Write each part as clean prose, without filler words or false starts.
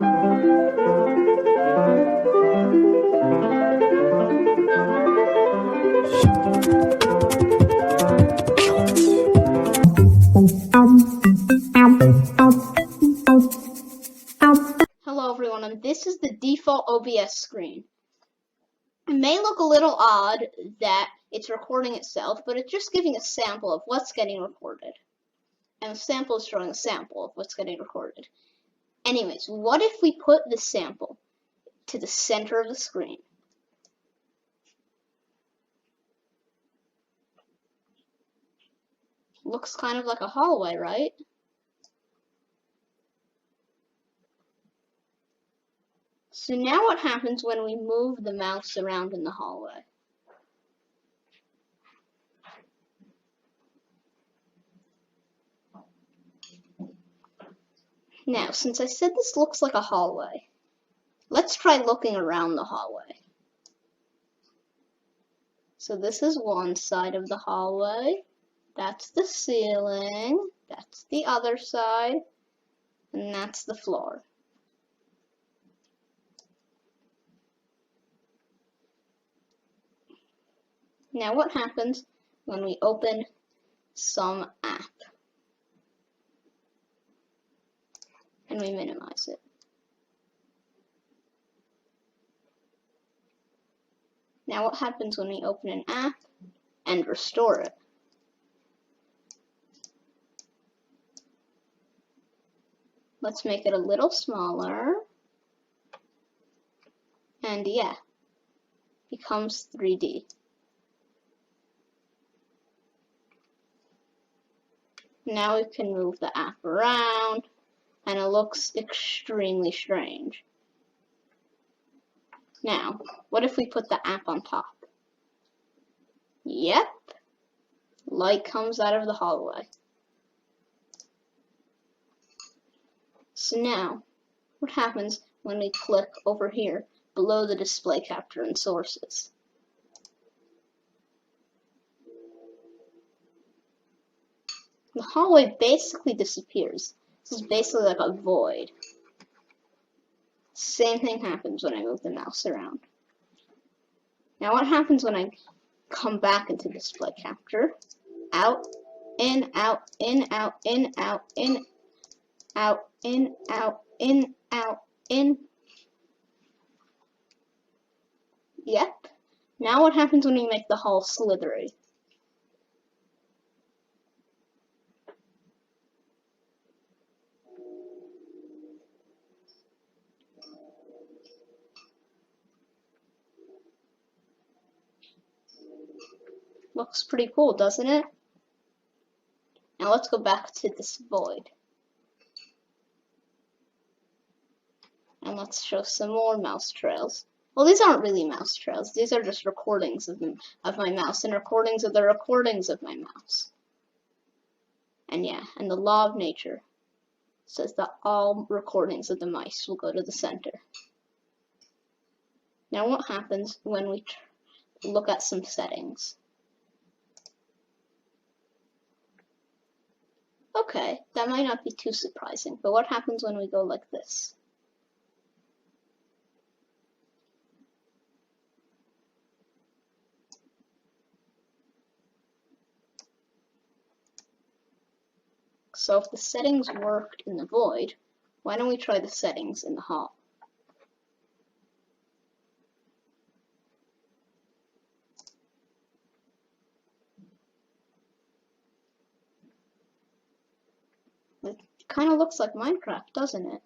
Hello everyone, and this is the default OBS screen. It may look a little odd that it's recording itself, but it's just giving a sample of what's getting recorded. And the sample is showing a sample of what's getting recorded. Anyways, what if we put the sample to the center of the screen? Looks kind of like a hallway, right? So now what happens when we move the mouse around in the hallway? Now, since I said this looks like a hallway, let's try looking around the hallway. So this is one side of the hallway, that's the ceiling, that's the other side, and that's the floor. Now what happens when we open some app and we minimize it? Now what happens when we open an app and restore it? Let's make it a little smaller. And yeah, becomes 3D. Now we can move the app around, and it looks extremely strange. Now, what if we put the app on top? Yep, light comes out of the hallway. So now, what happens when we click over here below the display capture and sources? The hallway basically disappears. This is basically like a void. Same thing happens when I move the mouse around. Now what happens when I come back into display capture? Out, in, out, in, out, in, out, in, out, in, out, in, out, in. Yep. Now what happens when we make the hall slithery? Looks pretty cool, doesn't it? Now let's go back to this void. And let's show some more mouse trails. Well, these aren't really mouse trails. These are just recordings of my mouse and recordings of the recordings of my mouse. And yeah, and the law of nature says that all recordings of the mice will go to the center. Now what happens when we look at some settings? Okay, that might not be too surprising, but what happens when we go like this? So if the settings worked in the void, why don't we try the settings in the hall? It kind of looks like Minecraft, doesn't it?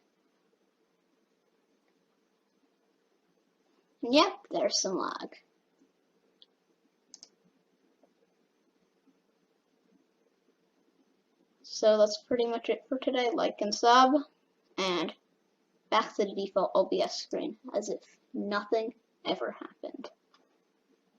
Yep, there's some lag. So that's pretty much it for today. Like and sub, and back to the default OBS screen, as if nothing ever happened.